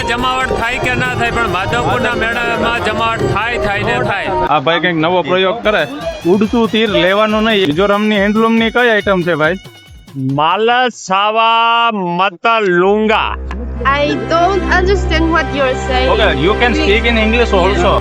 મેળામાં જમાવટ થાય કે ના થાય, પણ માધવપુરના મેળામાં જમાવટ થાય ને થાય. આ ભાઈ કંઈક નવો પ્રયોગ કરે. ઉડતું તીર લેવાનું નહીં. મિઝોરમની હેન્ડલૂમની કઈ આઈટમ છે ભાઈ? માલસાવા મતલુંગા. I don't understand what you're saying. Okay, you can speak in English also.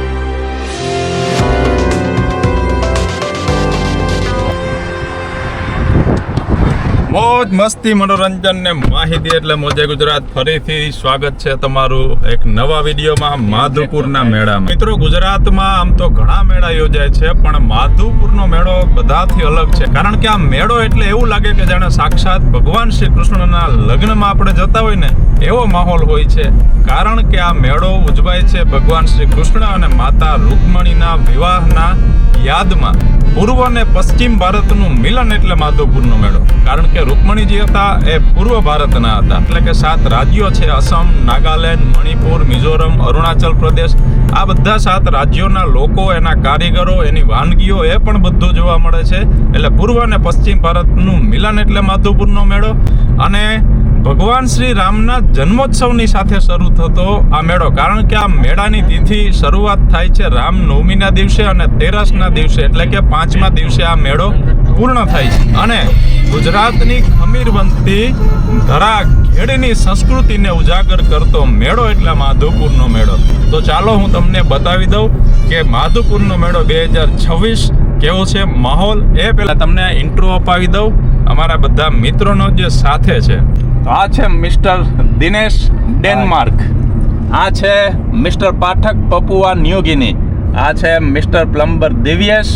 મોજ મસ્તી મનોરંજન ને માહિતી એટલે મોજે ગુજરાત. ફરીથી સ્વાગત છે તમારું એક નવા વિડીયોમાં માધવપુરના મેળામાં. મિત્રો, ગુજરાતમાં આમ તો ઘણા મેળા યોજાય છે, પણ માધવપુરનો મેળો બધાથી અલગ છે. કારણ કે આ મેળો એટલે એવું લાગે કે જાણે સાક્ષાત ભગવાન શ્રી કૃષ્ણના લગ્નમાં આપણે જતા હોય ને એવો માહોલ હોય છે. કારણ કે આ મેળો ઉજવાય છે ભગવાન શ્રી કૃષ્ણ અને માતા રૂકમણીના વિવાહના યાદમાં. પૂર્વ અને પશ્ચિમ ભારતનું મિલન એટલે માધવપુરનો મેળો. કારણ કે રૂકમણીજી હતા એ પૂર્વ ભારતના હતા, એટલે કે 7 રાજ્યો છે: અસમ, નાગાલેન્ડ, મણિપુર, મિઝોરમ, અરુણાચલ પ્રદેશ. આ બધા 7 રાજ્યોના લોકો, એના કારીગરો, એની વાનગીઓ એ પણ બધું જોવા મળે છે. એટલે પૂર્વ અને પશ્ચિમ ભારતનું મિલન એટલે માધવપુરનો મેળો. અને ભગવાન શ્રી રામના જન્મોત્સવની સાથે શરૂ થતો આ મેળો. કારણ કે આ મેળાની તિથિ શરૂઆત થાય છે રામનવમીના દિવસે અને તેરસના દિવસે, એટલે કે 5મા દિવસે આ મેળો પૂર્ણ થાય છે. અને ગુજરાતની ખમીર બનતી ધરા ખેડની સંસ્કૃતિને ઉજાગર કરતો મેળો એટલે માધવપુરનો મેળો. તો ચાલો હું તમને બતાવી દઉં કે માધવપુરનો મેળો 2026 કેવો છે માહોલ. એ પહેલા તમને ઇન્ટ્રો અપાવી દઉં અમારા બધા મિત્રોનો જે સાથે છે. તો આ છે મિસ્ટર દિનેશ ડેનમાર્ક, આ છે mister Pathak Papua new guinea, આ છે mister plumber Divyesh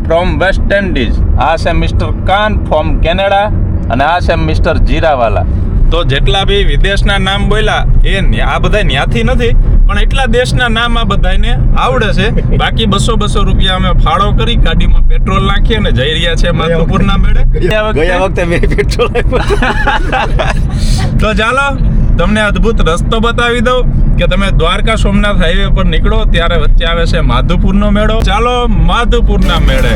from West Indies, આ છે મિસ્ટર કાન ફ્રોમ કેનેડા અને આ છે મિસ્ટર જીરાવાલા. તો જેટલા બી વિદેશના નામ બોલ્યા એ આ બધા ન્યાથી નથી, પણ એટલા દેશના નામ આ બધાને આવડે છે. બાકી 200 રૂપિયા અમે ફાળો કરી ગાડીમાં પેટ્રોલ નાખી અને જઈ રહ્યા છે માધવપુરના મેળે. ગયા વખતે મેં પેટ્રોલ તો ચાલો તમને અદ્ભુત રસ્તો બતાવી દઉં કે તમે દ્વારકા સોમનાથ હાઈવે પર નીકળો ત્યારે વચ્ચે આવે છે માધવપુરનો મેળો. ચાલો માધવપુરના મેળે.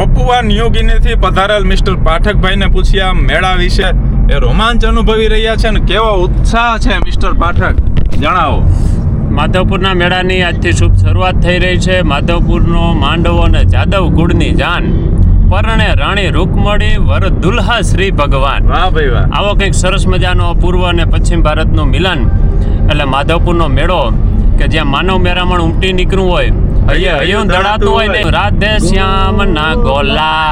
પપુઆ ન્યૂ ગિનીથી પધારેલ મિસ્ટર પાઠકભાઈને પૂછ્યા મેળા વિશે. એ રોમાંચ અનુભવી રહ્યા છે ને કેવો ઉત્સાહ છે મિસ્ટર પાઠક, જણાવો. માધવપુરના મેળાની આજથી શુભ શરૂઆત થઈ રહી છે. માધવપુરનો માંડવો અને જાદવ કુળની જાન, પરણે રાણી રૂકમણી વર દુલ્હા શ્રી ભગવાન. વાહ ભાઈ વાહ. આવો કંઈક સરસ મજાનો પૂર્વ અને પશ્ચિમ ભારતનું મિલન એટલે માધવપુરનો મેળો કે જ્યાં માનવ મેરામણ ઉમટી નીકળવું હોય, હૈયું દડાતું હોય ને રાધે શ્યામ ના ગોલા.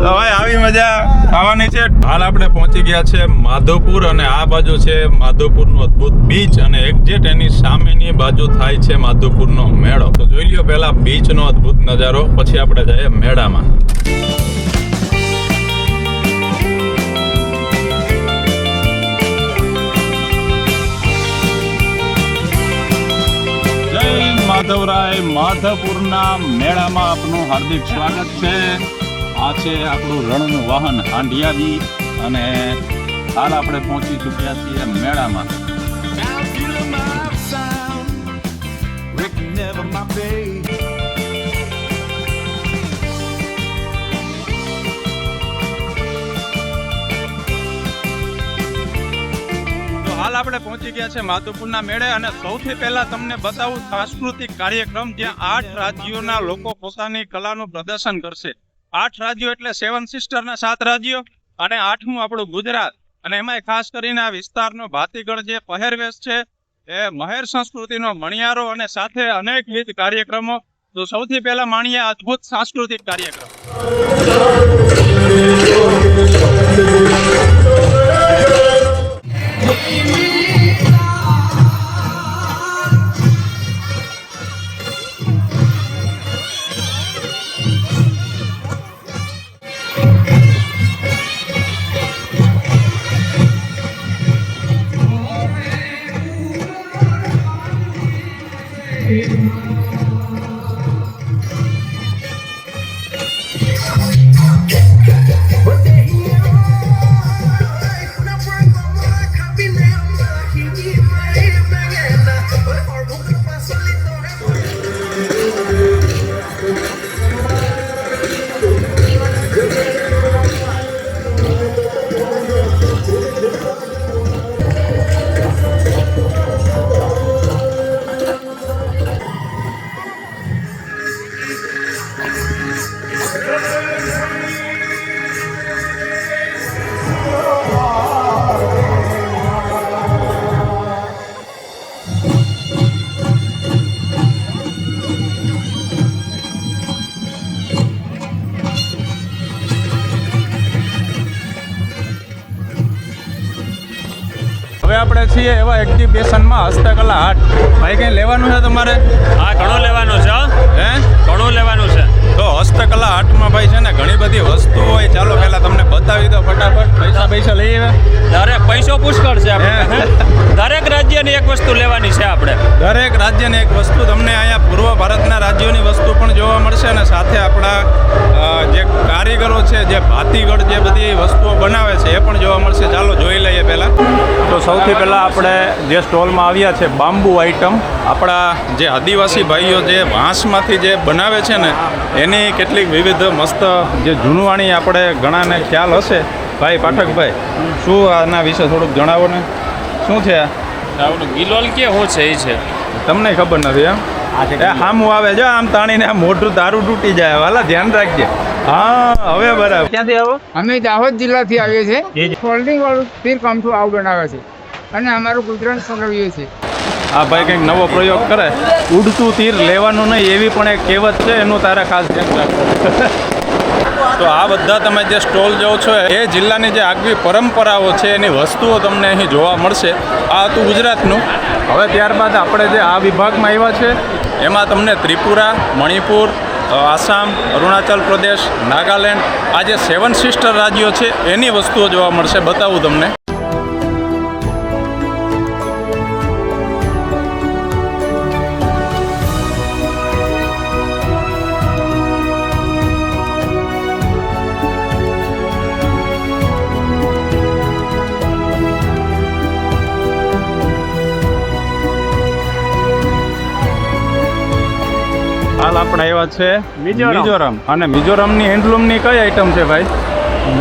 હવે આવી મજા આવવાની છે. હાલ આપણે પહોંચી ગયા છે માધવપુર અને આ બાજુ છે માધવપુરનું અદ્ભુત બીચ અને એક્ઝેક્ટ એની સામેની બાજુ થાય છે માધવપુરનો મેળો. તો જોઈ લ્યો પહેલા બીચનો અદ્ભુત નજારો, પછી આપણે જઈએ મેળામાં. માધવરાય માધવપુરના મેળામાં આપનું હાર્દિક સ્વાગત છે. આ છે આપણું રણનું વાહન હાંડિયાજી અને હાલ આપણે પહોંચી ચૂક્યા છીએ મેળામાં. હાલ આપણે પહોંચી ગયા છે માધવપુરના મેળે અને સૌથી પહેલા તમને બતાવું સાંસ્કૃતિક કાર્યક્રમ જ્યાં 8 રાજ્યોના લોકો પોતાની કલાનું પ્રદર્શન કરશે. 8 રાજ્યો એટલે 7 સિસ્ટરના 7 રાજ્યો અને 8મું આપણું ગુજરાત. અને એમાંય ખાસ કરીને આ વિસ્તારનો ભાતીગળ જે પહેરવેશ છે એ મહેર સંસ્કૃતિનો મણિયારો અને સાથે અનેકવિધ કાર્યક્રમો. તો સૌથી પહેલા માણીએ અદ્ભુત સાંસ્કૃતિક કાર્યક્રમ. Solito આપણે છીએ એવા એક્ઝિબિશનમાં હસ્તકલા હાટ. ભાઈ કંઈ લેવાનું છે તમારે? હા, ઘણું લેવાનું છે હો. હે ઘણું લેવાનું છે. તો હસ્તકલા હાટમાં ભાઈ છે ને ઘણી બધી વસ્તુઓ હોય. ચાલો પહેલા તમને બતાવી દો ફટાફટ. પૈસા લઈ આવ્યા? દરેક પૈસો પુષ્કળ છે આપણે. દરેક રાજ્યની એક વસ્તુ લેવાની છે આપણે. દરેક રાજ્યની એક વસ્તુ તમને અહીંયા પૂર્વ ભારતના રાજ્યોની વસ્તુ પણ જોવા મળશે અને સાથે આપણા જે કારીગરો છે, જે ભાતીગળ જે બધી વસ્તુઓ બનાવે છે એ પણ જોવા મળશે. ચાલો જોઈ લઈએ પહેલાં. તો સૌથી પહેલાં આપણે જે સ્ટોલમાં આવ્યા છે બાંબુ આઇટમ. આપણા જે આદિવાસી ભાઈઓ જે વાંસમાંથી જે બનાવે છે ને એની કેટલીક વિવિધ મસ્ત જે જૂનવાણી આપણે ઘણાને ખ્યાલ હશે. ભાઈ પાઠકભાઈ, શું આના વિશે થોડુંક જણાવો ને. શું છે આ? ગિલોલ કે શું છે એ છે? તમને ખબર નથી એમ? એ હામું આવે જો આમ તાણીને આમ મોઢું તારું તૂટી જાય. વાલા ધ્યાન રાખજે. હા, હવે બરાબર. ક્યાંથી આવો? અમે દાહોદ જિલ્લાથી આવીએ છીએ. ફોલ્ડિંગ વાળું તીર કામઠું આવું બનાવે છે અને અમારું ગુજરાત ચલાવીએ છીએ. આ ભાઈ કંઈક નવો પ્રયોગ કરે. ઉડતું તીર લેવાનું નહીં એવી પણ એક કહેવત છે, એનું તારે ખાસ ધ્યાન રાખવું. તો આ બધા તમે જે સ્ટોલ જોવો છો એ જિલ્લાની જે આગવી પરંપરાઓ છે એની વસ્તુઓ તમને અહીં જોવા મળશે. આ હતું ગુજરાતનું. હવે ત્યારબાદ આપણે જે આ વિભાગમાં આવ્યા છે એમાં તમને ત્રિપુરા, મણિપુર, આસામ, અરુણાચલ પ્રદેશ, નાગાલેન્ડ, આ જે 7 સિસ્ટર રાજ્યો છે એની વસ્તુઓ જોવા મળશે. બતાવું તમને. હાલ આપણે આવ્યા છે મિઝોરમ. અને મિઝોરમની હેન્ડલૂમની કઈ આઈટમ છે ભાઈ?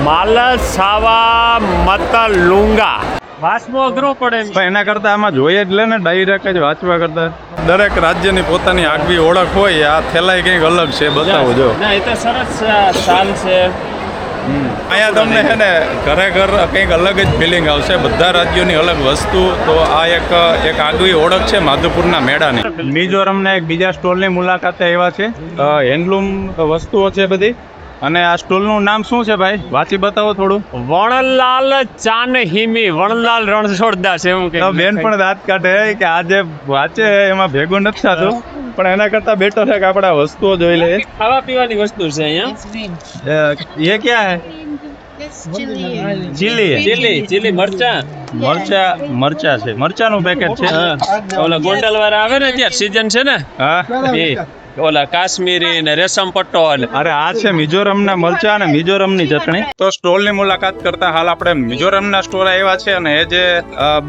માલસાવા મતલુંગા. વાંચવું અઘરું પડે એમ. પણ એના કરતાં આમાં જોઈએ જ લે ને, ડાયરેક્ટ જ વાંચવા કરતાં. દરેક રાજ્યની પોતાની આગવી ઓળખ હોય. આ થેલાઈ કંઈક અલગ છે, બતાવો જો. ના, એ તો સરસ શાલ છે. અહીંયા તમને છે ને ઘરે કંઈક અલગ જ ફિલિંગ આવશે. બધા રાજ્યોની અલગ વસ્તુ. તો આ એક આગવી ઓળખ છે માધવપુરના મેળાની. મિઝોરમના એક બીજા સ્ટોલની મુલાકાતે આવ્યા છે. હેન્ડલૂમ વસ્તુઓ છે બધી. અને આ સ્ટોલનું નામ શું છે ભાઈ? વાંચી બતાવો થોડું. વણલાલ ચાન હિમી. વણલાલ રણછોડદાસ એવું કે. તો બેન પણ દાંત કાઢે કે આ જે વાંચે એમાં ભેગું નથી થતું. પણ એના કરતાં બેટર છે કે આપણે આ વસ્તુઓ જોઈ લઈએ. ખાવા પીવાની વસ્તુ છે અહીંયા. ये क्या है? It's chili. ચીલી મરચા છે. મરચાનું પેકેટ છે. ઓલા ગોંડલ વાળા આવે ને ત્યાં સીઝન છે ને હા, એ ઓલા કાશ્મીરી ને રેશમ પટ્ટો ને. અરે આ છે મિઝોરમના મરચા અને મિઝોરમની ચટણી. તો સ્ટોલની મુલાકાત કરતા હાલ આપણે મિઝોરમના સ્ટોર આવ્યા છે અને એ જે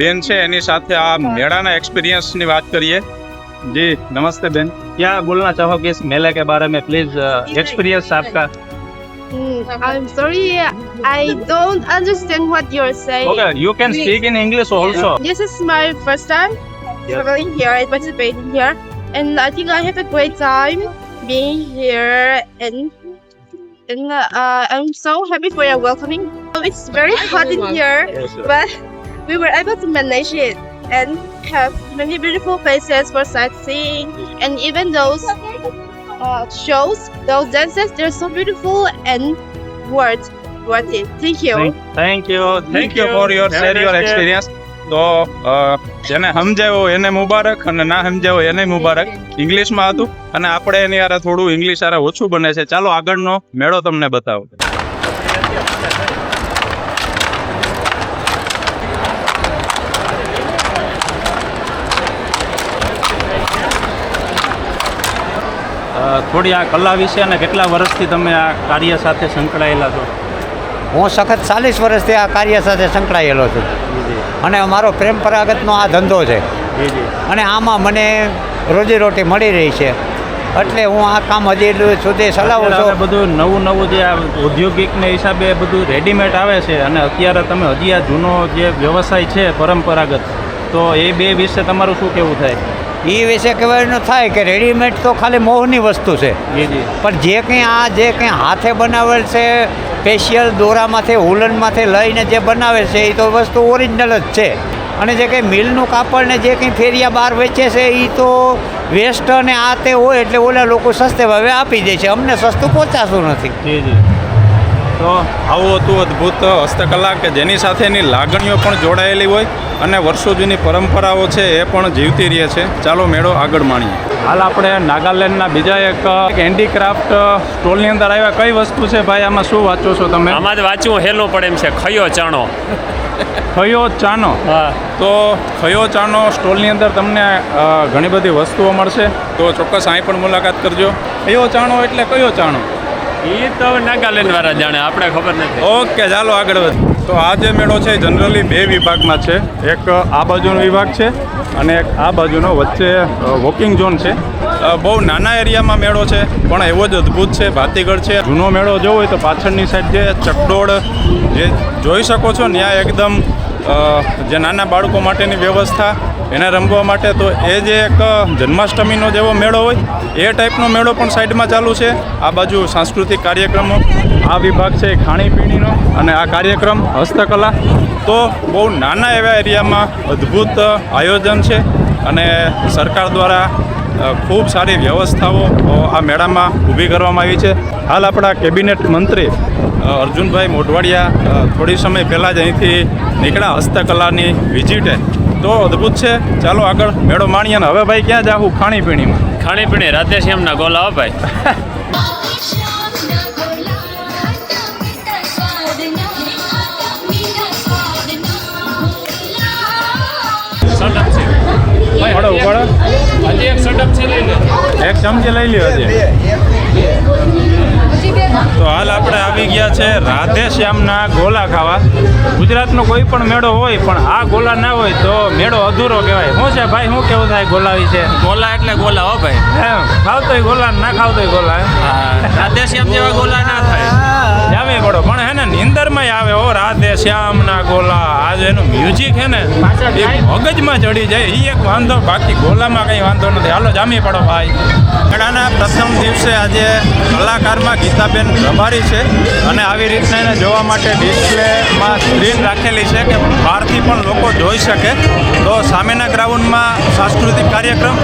બેન છે એની સાથે આ મેળાના એક્સપિરિયન્સની વાત કરીએ. जी नमस्ते बहन, क्या बोलना चाहोगे इस मेले के बारे में? प्लीज एक्सपीरियंस आपका. I'm sorry, I don't understand what you're saying. Okay, you can speak in English also. This is my first time traveling here and participating here, and I think I have a great time being here, and I'm so happy for your welcoming. It's very hot in here, but we were able to manage it and have many beautiful places for sightseeing, and even those shows, those dances, they're so beautiful and worth it. Thank you. Thank you for your share your experience. તો જેને સમજાયો એને મુબારક અને ના સમજાયો એને મુબારક. ઇંગ્લિશમાં હતું અને આપણે એની યાર થોડું ઇંગ્લિશ યાર ઓછું બને છે. ચાલો આગળનો મેળો તમને બતાવો. થોડી આ કલા વિશે અને કેટલા વર્ષથી તમે આ કાર્ય સાથે સંકળાયેલા છો? હું સખત 40 વર્ષથી આ કાર્ય સાથે સંકળાયેલો છું અને અમારો પરંપરાગતનો આ ધંધો છે અને આમાં મને રોજીરોટી મળી રહી છે, એટલે હું આ કામ હજી એટલું સુધી ચલાવું છું. બધું નવું જે આ ઔદ્યોગિકને હિસાબે બધું રેડીમેડ આવે છે અને અત્યારે તમે હજી આ જૂનો જે વ્યવસાય છે પરંપરાગત, તો એ બે વિશે તમારું શું કહેવું થાય? એ વિશે કહેવાનું થાય કે રેડીમેડ તો ખાલી મોહની વસ્તુ છે, પણ જે કંઈ હાથે બનાવેલ છે, સ્પેશિયલ દોરામાંથી હુલનમાંથી લઈને જે બનાવે છે એ તો વસ્તુ ઓરિજિનલ જ છે. અને જે કંઈ મિલનું કાપડ ને જે કંઈ ફેરિયા બહાર વેચે છે એ તો વેસ્ટ અને આ તે હોય એટલે ઓલા લોકો સસ્તે ભાવે આપી દે છે, અમને સસ્તું પહોંચાતું નથી. તો આવું હતું અદ્ભુત હસ્તકલા કે જેની સાથે એની લાગણીઓ પણ જોડાયેલી હોય અને વર્ષો જૂની પરંપરાઓ છે એ પણ જીવતી રહે છે. ચાલો મેળો આગળ માણીએ. હાલ આપણે નાગાલેન્ડના બીજા એક હેન્ડીક્રાફ્ટ સ્ટોલની અંદર આવ્યા. કઈ વસ્તુ છે ભાઈ, આમાં શું વાંચો છો તમે? આમાં વાંચવું હેલું પડે એમ છે, ખયો ચાણો. ખયો ચાનો. હા. તો ખયો ચાનો સ્ટોલની અંદર તમને ઘણી બધી વસ્તુઓ મળશે, તો ચોક્કસ અહીં પણ મુલાકાત કરજો. ખયો ચાણો એટલે કયો ચાણો? એ તો નાગાલેન્ડ વાળા જાણે, આપણે ખબર નથી. ઓકે, ચાલો આગળ વધીએ. તો આ જે મેળો છે જનરલી બે વિભાગમાં છે. એક આ બાજુનો વિભાગ છે અને એક આ બાજુનો, વચ્ચે વોકિંગ ઝોન છે. બહુ નાના એરિયામાં મેળો છે પણ એવો જ અદ્ભુત છે. ભાતીગળ છે. જૂનો મેળો જોવો હોય તો પાછળની સાઈડ જે ચકડોળ જે જોઈ શકો છો ત્યાં એકદમ જે નાના બાળકો માટેની વ્યવસ્થા, એને રમવા માટે. તો એ જે એક જન્માષ્ટમીનો જેવો મેળો હોય એ ટાઈપનો મેળો પણ સાઈડમાં ચાલુ છે. આ બાજુ સાંસ્કૃતિક કાર્યક્રમો, આ વિભાગ છે ખાણીપીણીનો, અને આ કાર્યક્રમ હસ્તકલા. તો બહુ નાના એવા એરિયામાં અદ્ભુત આયોજન છે અને સરકાર દ્વારા ખૂબ સારી વ્યવસ્થાઓ આ મેળામાં ઊભી કરવામાં આવી છે. હાલ આપણા કેબિનેટ મંત્રી અર્જુનભાઈ મોઢવાડિયા થોડી સમય પહેલાં જ અહીંથી નીકળ્યા હસ્તકલાની વિઝિટે. તો અદ્ભુત છે. ચાલો આગળ મેળો માણીએ. ને હવે ભાઈ ક્યાં જાવું? ખાણીપીણીમાં. ખાણીપીણી રાધેશ્યામના ગોલા હો ભાઈ. સડપ છે ઉપાડો ઉપાડો. હજી એક સડપ છે, લઈ લે. એક ચમચી લઈ લ્યો હજી. તો હાલ આપણે આવી ગયા છે રાધેશ્યામના ગોલા ખાવા. ગુજરાતનો કોઈ પણ મેળો હોય પણ આ ગોલા ના હોય તો મેળો અધૂરો કહેવાય. શું છે ભાઈ, શું કેવું થાય ગોલા વિશે? ગોલા એટલે ગોલા હો ભાઈ. એમ ખાવતોય ગોલા ના ખાવતોય ગોલા. રાધેશ્યામ જેવા ગોલા ના થાય. જાવે પડો પણ હે ને નીંદરમાં આવે. ઓ રાધેશ્યામના ગોલા, આજે એનું મ્યુઝિક હે ને એ મગજમાં ચડી જાય. એ એક વાંધો, બાકી ગોલામાં કંઈ વાંધો નથી. હાલો જામી પડો ભાઈ. મેળાના પ્રથમ દિવસે આજે કલાકારમાં ગીતાબેન રબારી છે અને આવી રીતના એને જોવા માટે ડિસ્પ્લેમાં સ્ક્રીન રાખેલી છે કે બહારથી પણ લોકો જોઈ શકે. તો સામેના ગ્રાઉન્ડમાં સાંસ્કૃતિક કાર્યક્રમ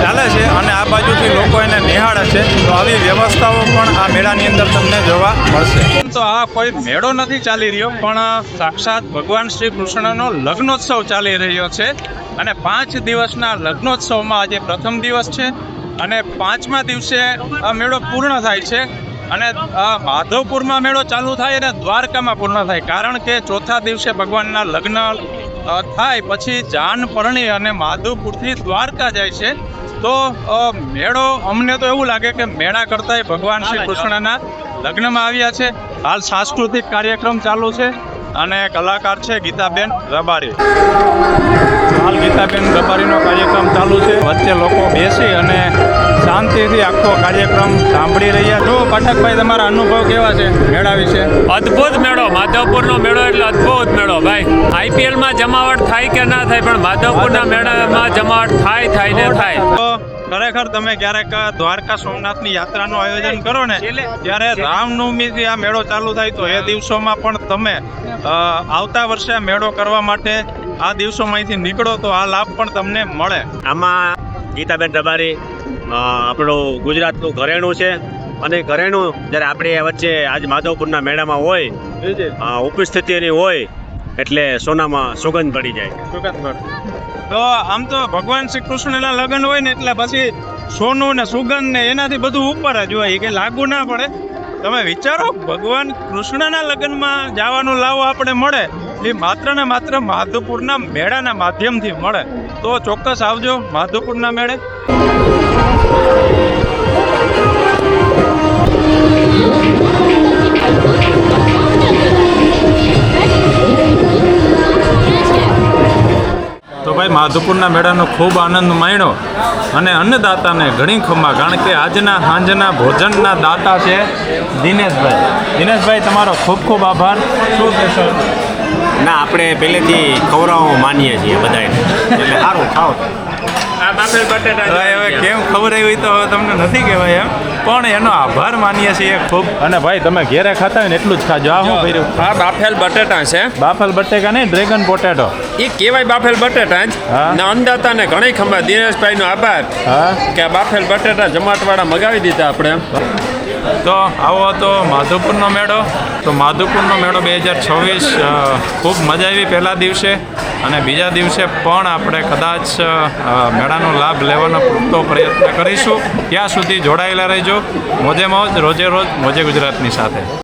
ચાલે છે અને આ બાજુથી લોકો એને નિહાળે છે. તો આવી વ્યવસ્થાઓ પણ આ મેળાની અંદર તમને જોવા મળશે. તો આ કોઈ મેળો નથી ચાલી રહ્યો પણ સાક્ષાત ભગવાન શ્રી કૃષ્ણનો લગ્નોત્સવ ચાલી રહ્યો છે અને 5 દિવસના લગ્નોત્સવમાં આજે પ્રથમ દિવસ છે અને 5મા દિવસે આ મેળો પૂર્ણ થાય છે. અને માધવપુરમાં મેળો ચાલુ થાય અને દ્વારકામાં પૂર્ણ થાય, કારણ કે ચોથા દિવસે ભગવાનના લગ્ન થાય પછી જાન પરણી અને માધવપુરથી દ્વારકા જાય છે. તો મેળો અમને તો એવું લાગે કે મેળા કરતાંય ભગવાન શ્રી કૃષ્ણના લગ્નમાં આવ્યા છે. હાલ સાંસ્કૃતિક કાર્યક્રમ ચાલુ છે અને કલાકાર છે ગીતાબેન રબારી. હાલ ગીતાબેન રબારીનો કાર્યક્રમ ચાલુ છે. વચ્ચે લોકો બેસી અને શાંતિથી આખો કાર્યક્રમ સાંભળી રહ્યા. જો પાઠકભાઈ, તમારા અનુભવ કેવા છે મેળા વિશે? અદ્ભુત મેળો. માધવપુરનો મેળો એટલે અદ્ભુત મેળો ભાઈ. આઈપીએલમાં જમાવટ થાય કે ના થાય પણ માધવપુરના મેળામાં જમાવટ થાય ને થાય. તો ખરેખર તમે ક્યારેક દ્વારકા સોમનાથની યાત્રાનું આયોજન કરો ને ત્યારે રામનવમીથી આ મેળો ચાલુ થાય તો એ દિવસોમાં પણ તમે આવતા વર્ષે આ મેળો કરવા માટે આ દિવસોમાંથી નીકળો તો આ લાભ પણ તમને મળે. આમાં ગીતાબેન રબારી આપણું ગુજરાતનું ઘરેણું છે અને ઘરેણું જ્યારે આપણે વચ્ચે આજ માધવપુરના મેળામાં હોય, ઉપસ્થિતિ એની હોય એટલે સોનામાં સુગંધ પડી જાય. તો આમ તો ભગવાન શ્રી કૃષ્ણના લગ્ન હોય ને એટલે પછી સોનું ને સુગંધ ને એનાથી બધું ઉપર જ હોય કે લાગુ ના પડે. તમે વિચારો, ભગવાન કૃષ્ણના લગ્નમાં જવાનું લાવો આપણે મળે એ માત્ર ને માત્ર માધવપુરના મેળાના માધ્યમથી મળે. તો ચોક્કસ આવજો માધવપુરના મેળે. તો ભાઈ માધવપુરના મેળાનો ખૂબ આનંદ માણ્યો અને અન્નદાતાને ઘણી ખમા, કારણ કે આજના સાંજના ભોજનના દાતા છે દિનેશભાઈ. દિનેશભાઈ, તમારો ખૂબ ખૂબ આભાર. શું કહેશો? ના, આપણે પહેલેથી ખવડાવવા માનીએ છીએ બધાને, એટલે સારું ખાઓ. આ બાફેલ બટેટા હવે કેમ ખબર આવી તો હવે તમને નથી કહેવાય એમ, પણ એનો આભાર માનીએ છીએ ખૂબ. અને ભાઈ તમે ઘેરે ખાતા હોય ને એટલું જ ખાજો. આ શું કર્યું? આ બાફેલ બટેટા છે. બાફેલ બટેકા નહીં, ડ્રેગન પોટેટો. એ કેવાય બાફેલ બટેટા જ. હા. ને અન્નદાતાને ઘણી ખબર. દિનેશભાઈનો આભાર હા, કે આ બાફેલ બટેટા જમાટવાળા મગાવી દીધા આપણે. તો આવો હતો માધવપુરનો મેળો. તો માધવપુરનો મેળો 2026 ખૂબ મજા આવી પહેલા દિવસે, અને બીજા દિવસે પણ આપણે કદાચ મેળાનો લાભ લેવાનો પૂરતો પ્રયત્ન કરીશું. ત્યાં સુધી જોડાયેલા રહેજો. મોજે મોજ, રોજે રોજ, મોજે ગુજરાતની સાથે.